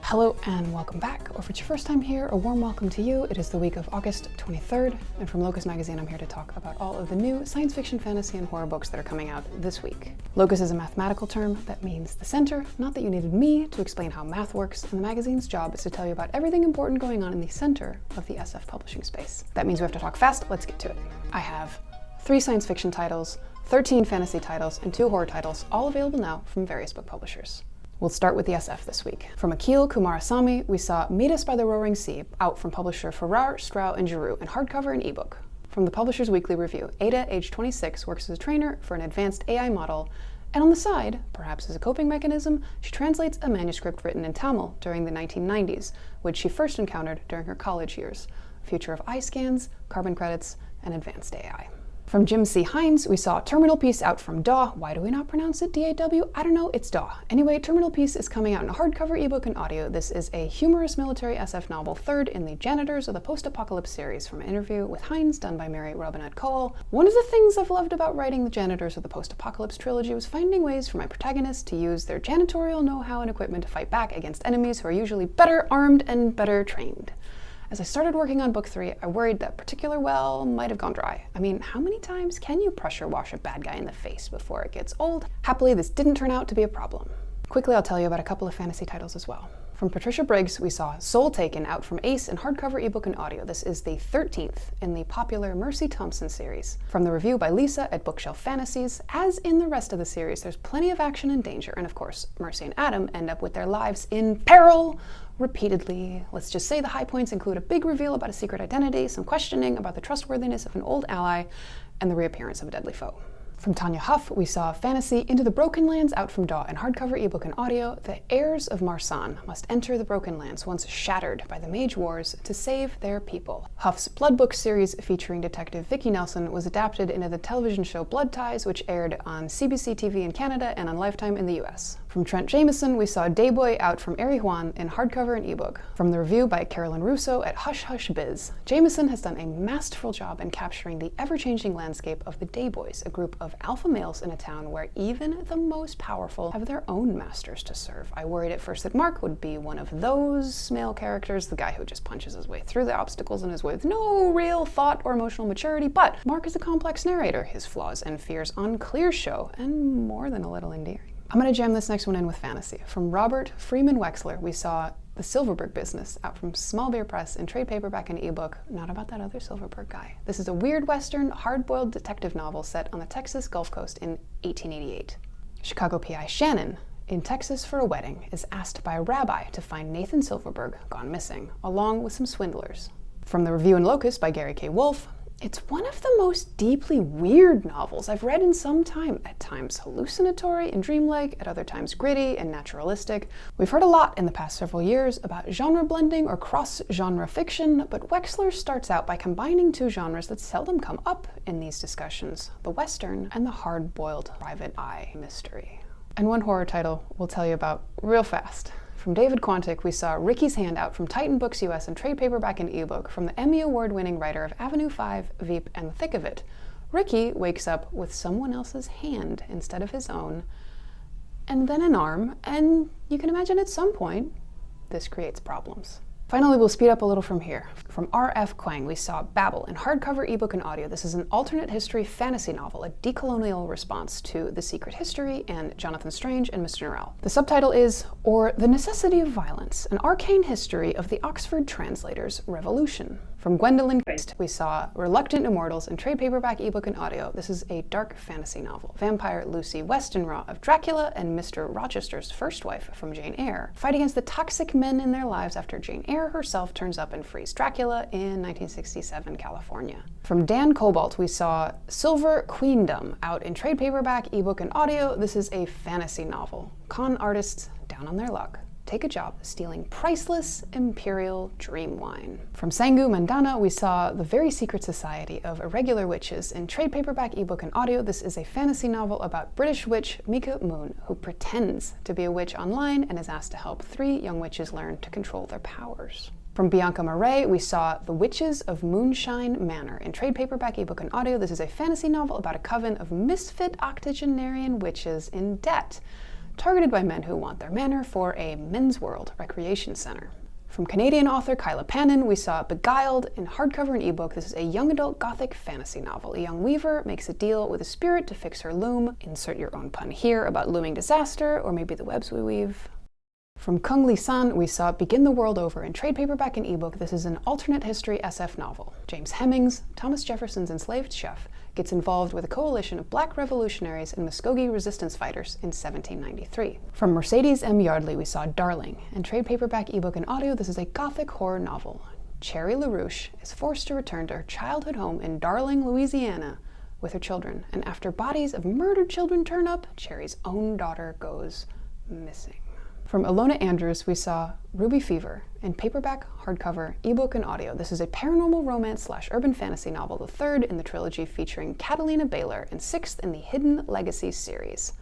Hello and welcome back, or if it's your first time here, a warm welcome to you. It is the week of August 23rd, and from Locus magazine I'm here to talk about all of the new science fiction, fantasy, and horror books that are coming out this week. Locus is a mathematical term that means the center, not that you needed me to explain how math works, and the magazine's job is to tell you about everything important going on in the center of the SF publishing space. That means we have to talk fast. Let's get to it. I have 3 science fiction titles, 13 fantasy titles, and 2 horror titles, all available now from various book publishers. We'll start with the SF this week. From Akil, Kumarasamy, we saw Meet Us by the Roaring Sea, out from publisher Farrar, Stroud, and Giroux, in hardcover and ebook. From the publisher's weekly review, Ada, age 26, works as a trainer for an advanced AI model, and on the side, perhaps as a coping mechanism, she translates a manuscript written in Tamil during the 1990s, which she first encountered during her college years. A future of eye scans, carbon credits, and advanced AI. From Jim C. Hines, we saw Terminal Piece out from DAW. Why do we not pronounce it D-A-W? I don't know, it's DAW. Anyway, Terminal Piece is coming out in a hardcover, ebook, and audio. This is a humorous military SF novel, third in the Janitors of the Post-Apocalypse series, from an interview with Hines done by Mary Robinette Cole. One of the things I've loved about writing the Janitors of the Post-Apocalypse trilogy was finding ways for my protagonists to use their janitorial know-how and equipment to fight back against enemies who are usually better armed and better trained. As I started working on book 3, I worried that particular well might have gone dry. I mean, how many times can you pressure wash a bad guy in the face before it gets old? Happily, this didn't turn out to be a problem. Quickly, I'll tell you about a couple of fantasy titles as well. From Patricia Briggs, we saw Soul Taken, out from Ace in hardcover, ebook, and audio. This is the 13th in the popular Mercy Thompson series. From the review by Lisa at Bookshelf Fantasies, as in the rest of the series, there's plenty of action and danger, and of course, Mercy and Adam end up with their lives in peril repeatedly. Let's just say the high points include a big reveal about a secret identity, some questioning about the trustworthiness of an old ally, and the reappearance of a deadly foe. From Tanya Huff, we saw Fantasy Into the Broken Lands, out from DAW in hardcover, ebook, and audio. The heirs of Marsan must enter the Broken Lands, once shattered by the Mage Wars, to save their people. Huff's Blood Book series, featuring Detective Vicki Nelson, was adapted into the television show Blood Ties, which aired on CBC TV in Canada and on Lifetime in the US. From Trent Jamieson, we saw Dayboy Out from Aryan in hardcover and ebook. From the review by Carolyn Russo at Hush Hush Biz, Jamieson has done a masterful job in capturing the ever-changing landscape of the Dayboys, a group of alpha males in a town where even the most powerful have their own masters to serve. I worried at first that Mark would be one of those male characters, the guy who just punches his way through the obstacles in his way with no real thought or emotional maturity, but Mark is a complex narrator, his flaws and fears on clear show, and more than a little endearing. I'm going to jam this next one in with fantasy. From Robert Freeman Wexler, we saw The Silverberg Business, out from Small Beer Press in trade paperback and ebook. Not about that other Silverberg guy. This is a weird Western, hard-boiled detective novel set on the Texas Gulf Coast in 1888. Chicago PI Shannon, in Texas for a wedding, is asked by a rabbi to find Nathan Silverberg gone missing, along with some swindlers. From the review in Locus by Gary K. Wolfe, it's one of the most deeply weird novels I've read in some time, at times hallucinatory and dreamlike, at other times gritty and naturalistic. We've heard a lot in the past several years about genre blending or cross-genre fiction, but Wexler starts out by combining 2 genres that seldom come up in these discussions, the Western and the hard-boiled private eye mystery. And one horror title we'll tell you about real fast. From David Quantick, we saw Ricky's Hand, out from Titan Books US in trade paperback and ebook, from the Emmy Award-winning writer of Avenue 5, Veep, and The Thick of It. Ricky wakes up with someone else's hand instead of his own, and then an arm, and you can imagine at some point this creates problems. Finally, we'll speed up a little from here. From R.F. Kuang, we saw Babel in hardcover, ebook, and audio. This is an alternate history fantasy novel, a decolonial response to The Secret History and Jonathan Strange and Mr. Norrell. The subtitle is, or The Necessity of Violence, an arcane history of the Oxford Translator's Revolution. From Gwendolyn, we saw Reluctant Immortals in trade paperback, ebook, and audio. This is a dark fantasy novel. Vampire Lucy Westenra of Dracula and Mr. Rochester's first wife from Jane Eyre fight against the toxic men in their lives after Jane Eyre herself turns up and frees Dracula in 1967 California. From Dan Koboldt, we saw Silver Queendom, out in trade paperback, ebook, and audio. This is a fantasy novel. Con artists down on their luck take a job stealing priceless imperial dream wine. From Sangu, Mandanna, we saw The Very Secret Society of Irregular Witches in trade paperback, ebook, and audio. This is a fantasy novel about British witch Mika Moon, who pretends to be a witch online and is asked to help 3 young witches learn to control their powers. From Bianca Marais, we saw The Witches of Moonshine Manor in trade paperback, ebook, and audio. This is a fantasy novel about a coven of misfit octogenarian witches in debt, targeted by men who want their manor for a men's world recreation center. From Canadian author Kyla Pannon, we saw Beguiled in hardcover and ebook. This is a young adult gothic fantasy novel. A young weaver makes a deal with a spirit to fix her loom. Insert your own pun here about looming disaster, or maybe the webs we weave. From Kung Lee San, we saw Begin the World Over in trade paperback and ebook. This is an alternate history SF novel. James Hemmings, Thomas Jefferson's enslaved chef, gets involved with a coalition of black revolutionaries and Muskogee resistance fighters in 1793. From Mercedes M. Yardley, we saw Darling in trade paperback, ebook, and audio. This is a gothic horror novel. Cherry LaRouche is forced to return to her childhood home in Darling, Louisiana with her children, and after bodies of murdered children turn up, Cherry's own daughter goes missing. From Ilona Andrews, we saw Ruby Fever in paperback, hardcover, ebook, and audio. This is a paranormal romance / urban fantasy novel, the third in the trilogy featuring Catalina Baylor and sixth in the Hidden Legacy series.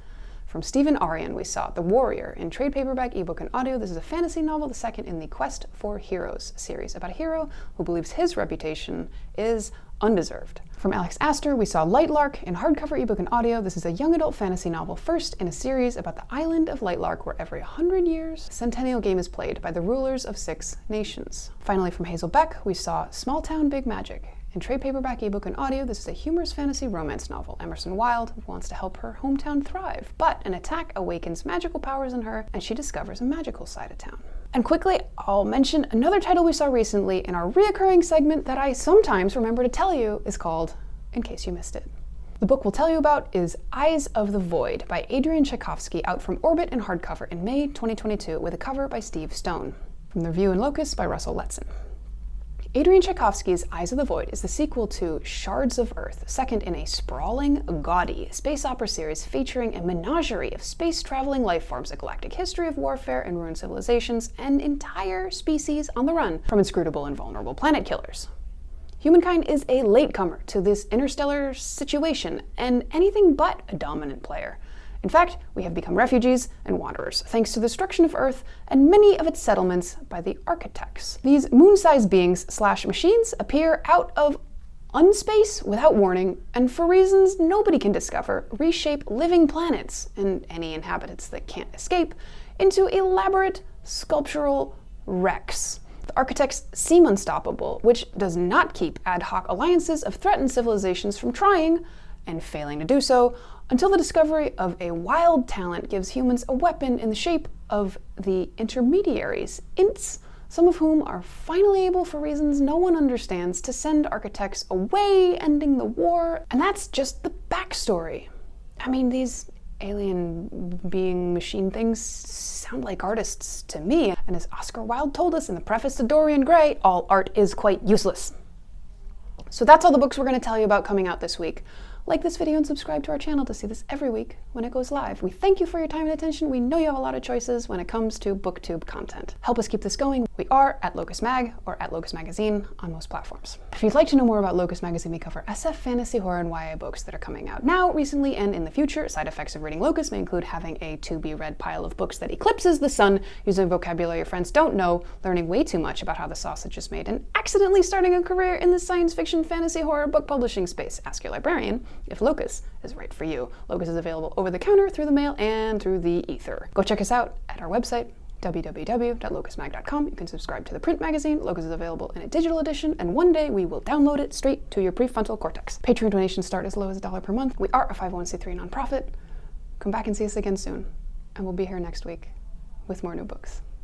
From Stephen Aryan, we saw The Warrior in trade paperback, ebook, and audio. This is a fantasy novel, the second in the Quest for Heroes series, about a hero who believes his reputation is undeserved. From Alex Aster, we saw Lightlark in hardcover, ebook, and audio. This is a young adult fantasy novel, first in a series about the island of Lightlark, where every 100 years, a centennial game is played by the rulers of 6 nations. Finally, from Hazel Beck, we saw Small Town Big Magic in trade paperback, ebook, and audio. This is a humorous fantasy romance novel. Emerson Wilde wants to help her hometown thrive, but an attack awakens magical powers in her, and she discovers a magical side of town. And quickly, I'll mention another title we saw recently in our reoccurring segment that I sometimes remember to tell you is called In Case You Missed It. The book we'll tell you about is Eyes of the Void by Adrian Tchaikovsky, out from Orbit in hardcover in May 2022 with a cover by Steve Stone. From the review in Locus by Russell Letson. Adrian Tchaikovsky's Eyes of the Void is the sequel to Shards of Earth, second in a sprawling, gaudy space opera series featuring a menagerie of space-traveling life forms, a galactic history of warfare and ruined civilizations, and entire species on the run from inscrutable and vulnerable planet killers. Humankind is a latecomer to this interstellar situation, and anything but a dominant player. In fact, we have become refugees and wanderers, thanks to the destruction of Earth and many of its settlements by the architects. These moon-sized beings / machines appear out of unspace without warning, and for reasons nobody can discover, reshape living planets, and any inhabitants that can't escape, into elaborate sculptural wrecks. The architects seem unstoppable, which does not keep ad hoc alliances of threatened civilizations from trying, and failing to do so, until the discovery of a wild talent gives humans a weapon in the shape of the intermediaries, Ints, some of whom are finally able, for reasons no one understands, to send architects away, ending the war. And that's just the backstory. I mean, these alien being machine things sound like artists to me. And as Oscar Wilde told us in the preface to Dorian Gray, all art is quite useless. So that's all the books we're going to tell you about coming out this week. Like this video and subscribe to our channel to see this every week when it goes live. We thank you for your time and attention. We know you have a lot of choices when it comes to booktube content. Help us keep this going. We are at Locus Mag or at Locus Magazine on most platforms. If you'd like to know more about Locus Magazine, we cover SF, fantasy, horror, and YA books that are coming out now, recently, and in the future. Side effects of reading Locus may include having a to-be-read pile of books that eclipses the sun, using vocabulary your friends don't know, learning way too much about how the sausage is made, and accidentally starting a career in the science fiction, fantasy, horror book publishing space. Ask your librarian if Locus is right for you. Locus is available over the counter, through the mail, and through the ether. Go check us out at our website, www.locusmag.com. You can subscribe to the print magazine. Locus is available in a digital edition, and one day we will download it straight to your prefrontal cortex. Patreon donations start as low as $1 per month. We are a 501c3 nonprofit. Come back and see us again soon, and we'll be here next week with more new books.